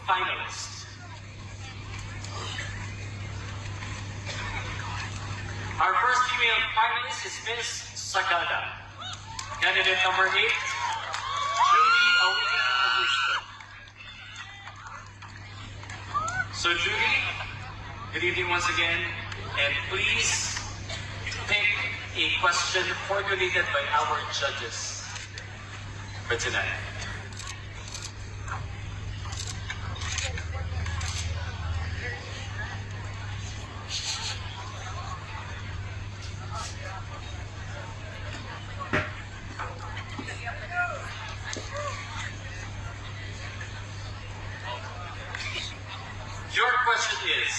finalists. Our first female finalist is Miss Sagada. Candidate number 8, Judy Augusto. So Judy, good evening once again, and please pick a question formulated by our judges for tonight. Your question is,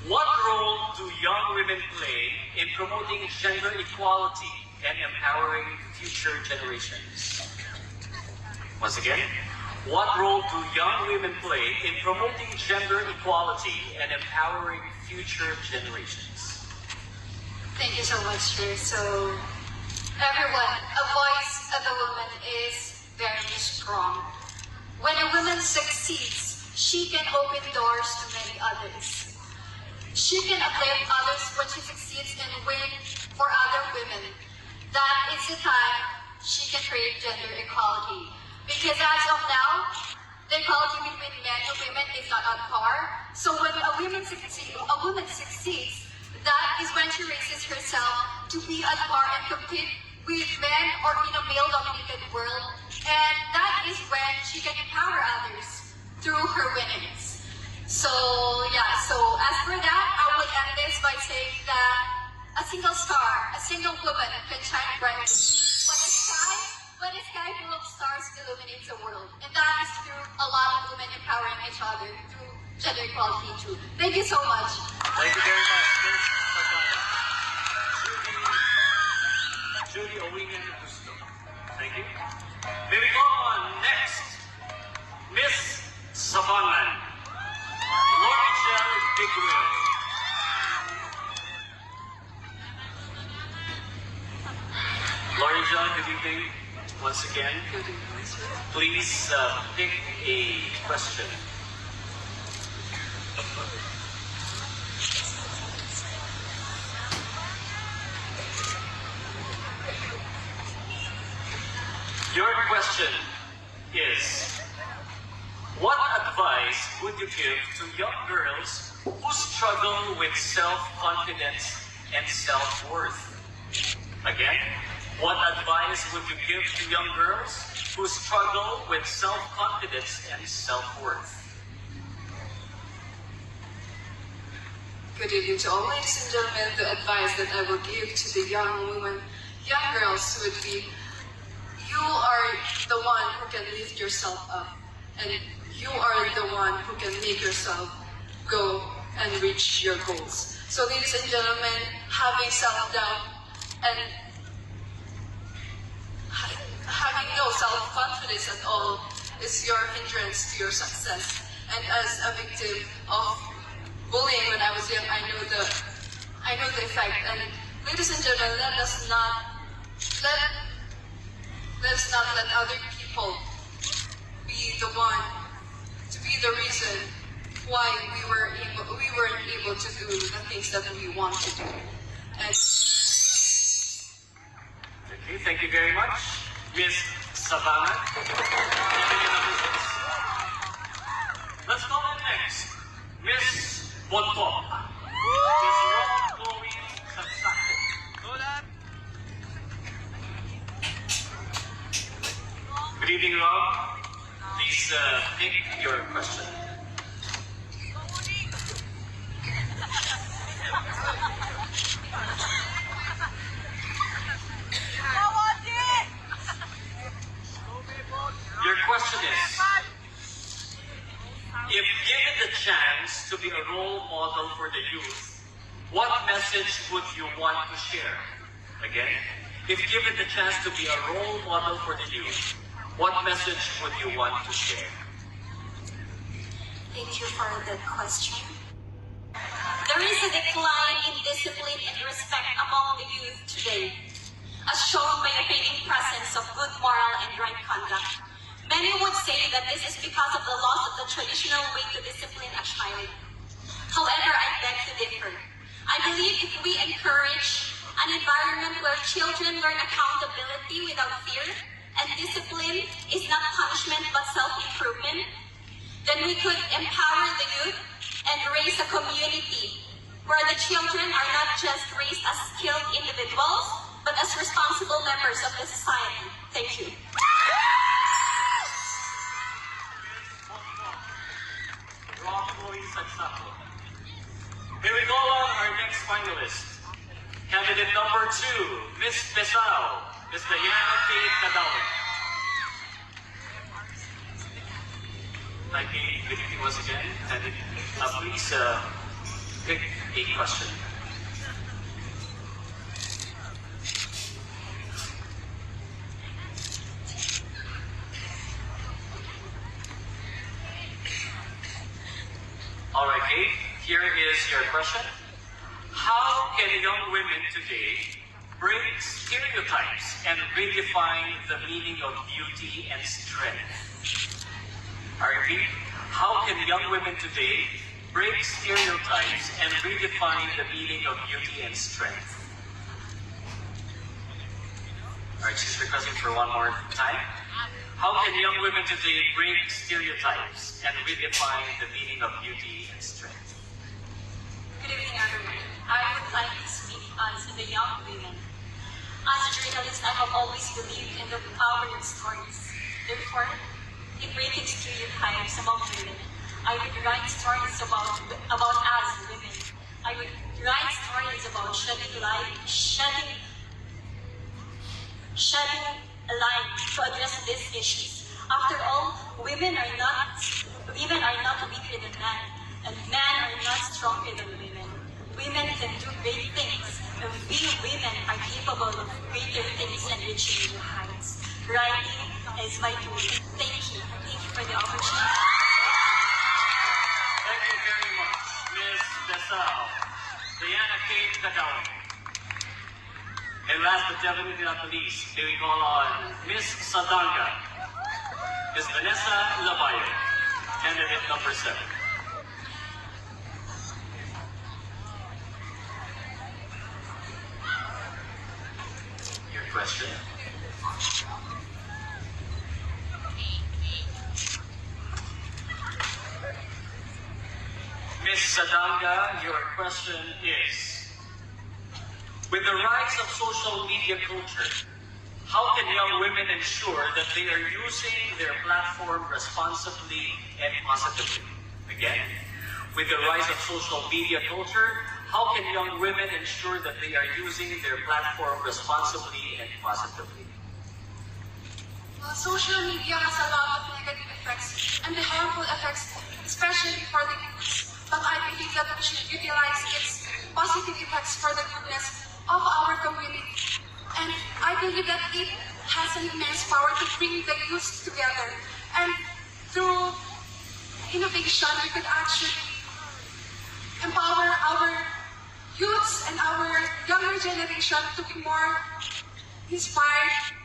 what role do young women play in promoting gender equality and empowering future generations? Once again, what role do young women play in promoting gender equality and empowering future generations? Thank you so much, sir. So, everyone, a voice of a woman is very strong. When a woman succeeds, she can open doors to many others. She can uplift others when she succeeds and win for other women. That is the time she can create gender equality. Because as of now, the equality between men and women is not on par. So when a woman succeeds, that is when she raises herself to be on par and compete with men or in a male-dominated world. And that is when she can empower others through her winnings. So as for that, I will end this by saying that a single star, a single woman can shine bright. When the sky full of stars illuminates the world. And that is through a lot of women empowering each other through gender equality too. Thank you so much. Thank you very much, Ms. Sagada. Judy Augusto. Thank you. May we go on next, Miss Sabangan. Lorigel Bigwell. Lorigel, good evening once again. Please pick a question. Your question is, what advice would you give to young girls who struggle with self-confidence and self-worth? Again, what advice would you give to young girls who struggle with self-confidence and self-worth? Good evening to all, ladies and gentlemen. The advice that I will give to the young girls would be, you are the one who can lift yourself up, and you are the one who can make yourself go and reach your goals. So ladies and gentlemen, having self-doubt and having no self-confidence at all is your hindrance to your success. And as a victim of bullying when I was young, I know the effect. And ladies and gentlemen, let us not let other people be the one to be the reason why we weren't able to do the things that we want to do. And okay, thank you very much, Ms. Savannah. Let's go on next, Miss Bontok. Miss Rob Chloe Sansako. Good evening, Rob. Please pick your question. Your question is, if given the chance to be a role model for the youth, what message would you want to share? Again, if given the chance to be a role model for the youth, what message would you want to share? Thank you for that question. There is a decline in discipline and respect among the youth today, as shown by a fading presence of good moral and right conduct. Many would say that this is because of the loss of the traditional way to discipline a child. However, I beg to differ. I believe if we encourage an environment where children learn accountability without fear, and discipline is not punishment but self-improvement, then we could empower the youth and raise a community where the children are not just raised as skilled individuals, but as responsible members of the society. Thank you. Here we go on our next finalist. Candidate number 2, Miss Pesao, Miss Diana K. Cadawan. Like good evening once again. And please pick a question. All right, Kate, here is your question. How can young women today break stereotypes and redefine the meaning of beauty and strength? I repeat, how can young women today break stereotypes and redefine the meaning of beauty and strength? All right, she's requesting for one more time. How can young women today break stereotypes and redefine the meaning of beauty and strength? Good evening, everyone. I would like to speak to the young women. As a journalist, I have always believed in the power of stories. Therefore, in breaking stereotypes among women, I would write stories about us women. I would write stories about shedding a light to address these issues. After all, women are not weaker than men, and men are not stronger than women. Women can do great things, and we women are capable of greater things and reaching new heights. Writing is my tool. Thank you. Thank you for the opportunity. Thank you very much, Ms. Desal, Diana K. Cadawan. And last but definitely not the least, may we call on Ms. Sadanga, Ms. Vanessa Labayo, candidate number 7. Your question. Ms. Sadanga, your question is, with the rise of social media culture, how can young women ensure that they are using their platform responsibly and positively? Again, with the rise of social media culture, how can young women ensure that they are using their platform responsibly and positively? Social media has a lot of negative effects and the harmful effects, especially for the youth. But I believe that we should utilize its positive effects for the goodness of our community. And I believe that it has an immense power to bring the youth together. And through innovation, we could actually empower our youths and our younger generation to be more inspired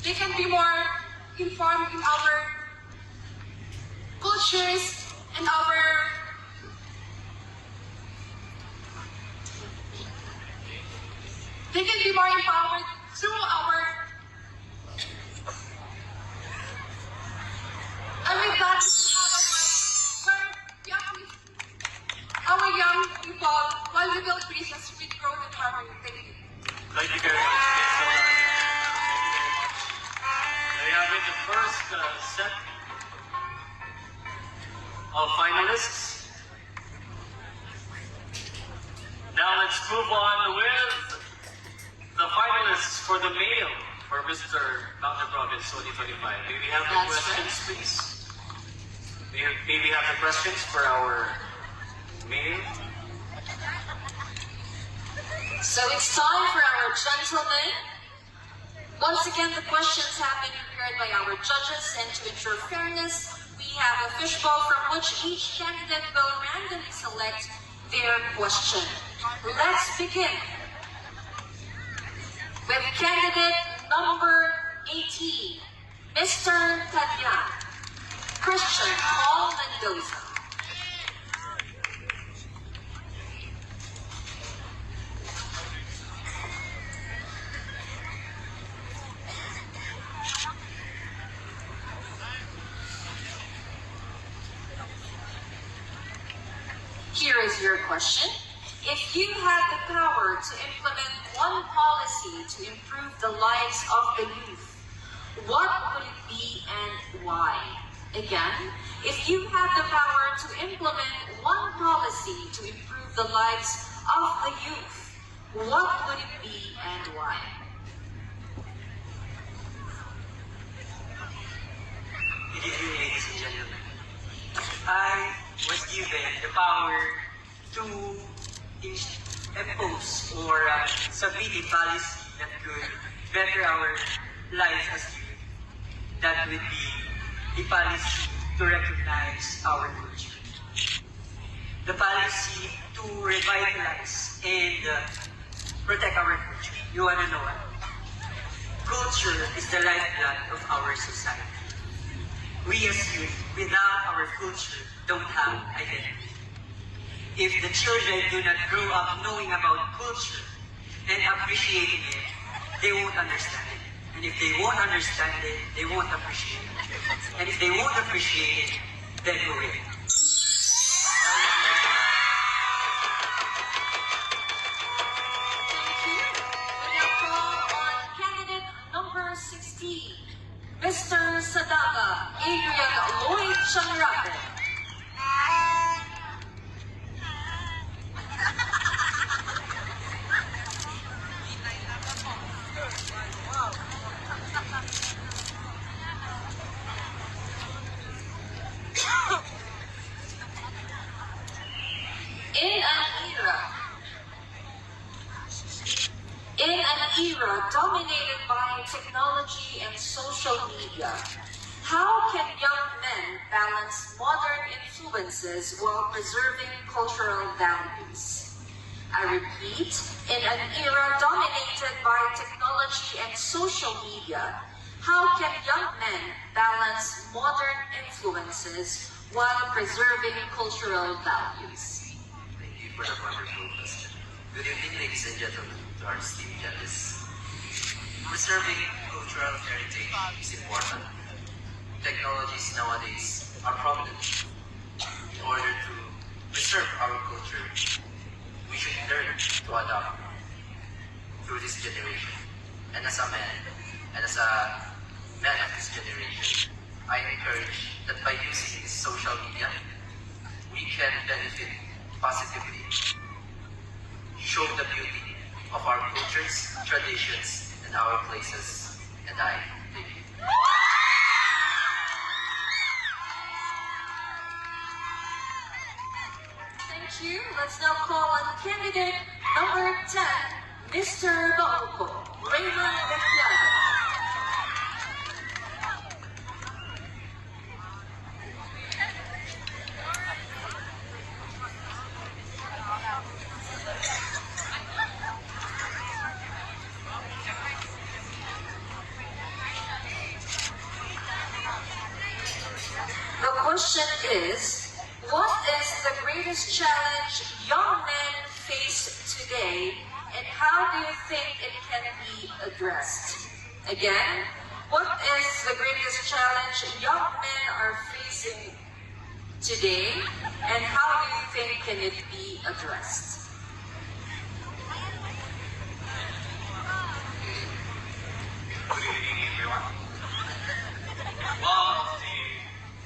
they can be more informed in our cultures and they can be more empowered through and with that, our young people, while we build bridges with growth and harmony. Thank you. Thank you very much, Ms. Sadanga. Thank you very much. There you have it, the first set of finalists. Now let's move on with the finalists for the male for Mr. Mountain Province 2025. May we have the questions, please? May we have the questions for our male? So it's time for our gentlemen. Once again, the questions have been prepared by our judges, and to ensure fairness, we have a fishbowl from which each candidate will randomly select their question. Let's begin with candidate number 18, Mr. Tadya. Christian Paul Mendoza. Here is your question. If you had the power to implement one policy to improve the lives of the youth, what would it be and why? Again, if you had the power to implement one policy to improve the lives of the youth, what would it be and why? Good evening, ladies and gentlemen. I was given the power to impose or submit a policy that could better our lives as youth. That would be a policy to recognize our culture. The policy to revitalize and protect our culture. You wanna know what? Culture is the lifeblood of our society. We as youth, without our culture, don't have identity. If the children do not grow up knowing about culture and appreciating it, they won't understand it. And if they won't understand it, they won't appreciate it. And if they won't appreciate it, then who will? Thank you. We now call on candidate number 16, Mr. Sadaga Adrian Lloyd Shangrabe. In an era dominated by technology and social media, how can young men balance modern influences while preserving cultural values? I repeat, in an era dominated by technology and social media, how can young men balance modern influences while preserving cultural values? Thank you for the wonderful question. Good evening, ladies and gentlemen, to our esteemed judges. Preserving cultural heritage is important. Technologies nowadays are prominent. In order to preserve our culture, we should learn to adapt through this generation. And as a man, and as a man of this generation, I encourage that by using this social media, we can benefit positively, show the beauty of our cultures, traditions, and our places. And I thank you. Thank you. Let's now call on candidate number 10, Mr. Bauco, Raymond Vecchiado. The question is, what is the greatest challenge young men face today, and how do you think it can be addressed? Again, what is the greatest challenge young men are facing today, and how do you think can it be addressed? Good evening, everyone. One of the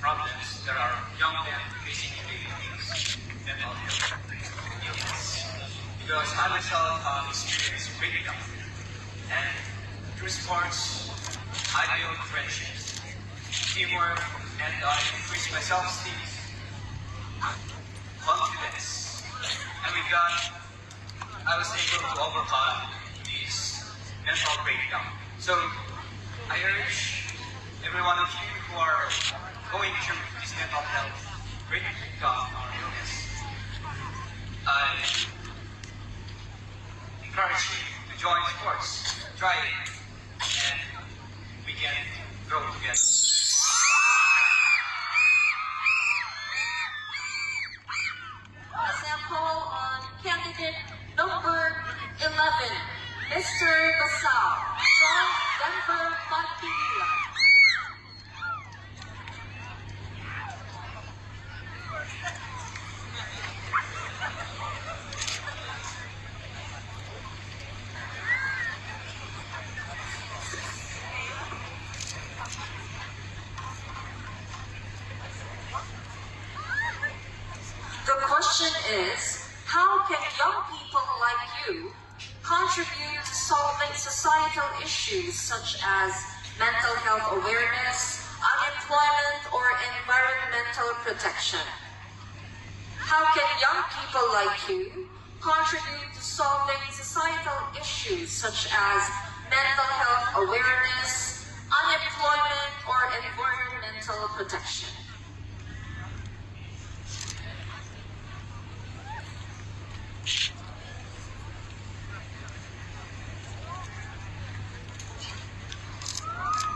problems that our young men facing today is mental health illness. Because I myself have experienced breakup, and through sports, I build friendships, teamwork, and I increase my self-esteem, confidence, and I was able to overcome this mental breakdown. So I urge every one of you who are going through this mental health breakdown or illness, I encourage you to join sports, try it, and we can grow together. question, Mr. Basal from Denver, Manila. The question is, how can young people like you contribute to solving societal issues such as mental health awareness, unemployment, or environmental protection? How can young people like you contribute to solving societal issues such as mental health awareness, unemployment, or environmental protection?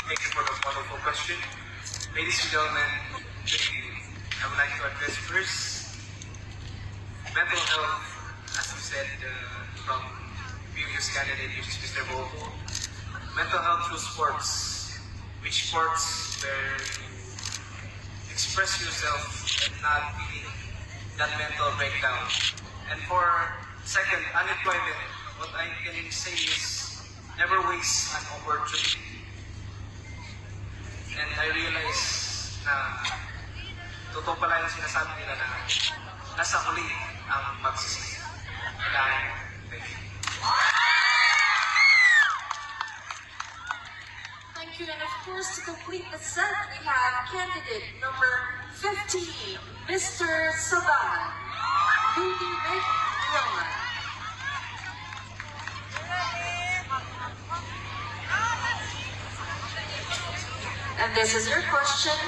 Thank you for the wonderful question. Ladies and gentlemen, good evening. I would like to address first mental health, as you said from previous candidate, which is Mr. Bobo. Mental health through sports, which sports where you express yourself and not feeling that mental breakdown. And for second, unemployment, what I can say is never waste an opportunity. And I realize na totoo pala yung sinasabi nila na nasa huli ang pagsisisi. Kailangan. Thank you. Thank you, and of course, to complete the set, we have candidate number 15, Mr. Saban, Ludwig Roman. And this is your question.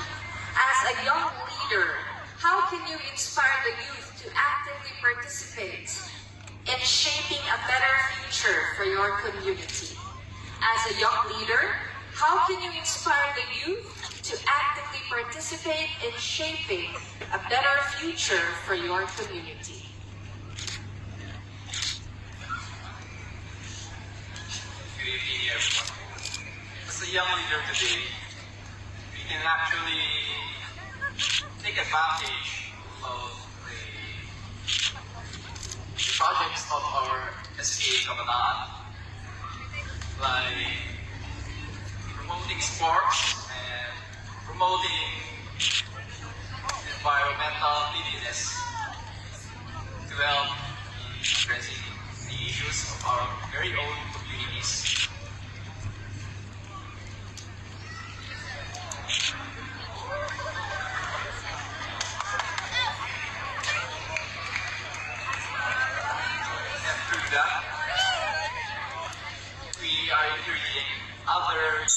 As a young leader, how can you inspire the youth to actively participate in shaping a better future for your community? As a young leader, how can you inspire the youth to actively participate in shaping a better future for your community? Good evening, everyone. As a young leader today, we can actually take advantage of the projects of our SCA Kabataan, like promoting sports and promoting environmental cleanliness to help in addressing the issues of our very own communities. And through that, we are encouraging others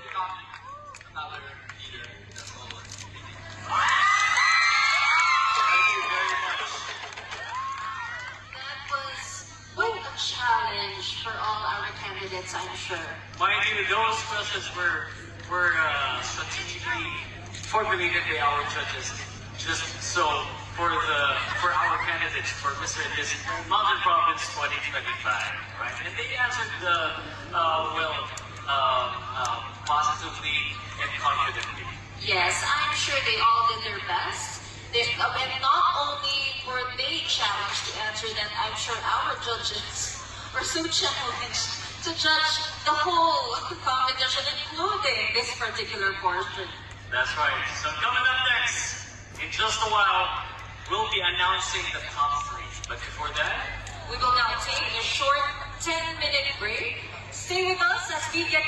becoming another leader. That's all. Thank you very much. That was quite a challenge for all our candidates, I'm sure. Mind you, those questions were strategically formulated by our judges, just so for our candidates for Mr. and Miss Mountain Province 2025, right? And they answered positively and confidently. Yes, I'm sure they all did their best. And not only were they challenged to answer that, I'm sure our judges were so challenged to judge the whole competition, including this particular portion. That's right. So coming up next, in just a while, we'll be announcing the top 3. But before that, We will now take a short 10-minute break. Stay with us as we get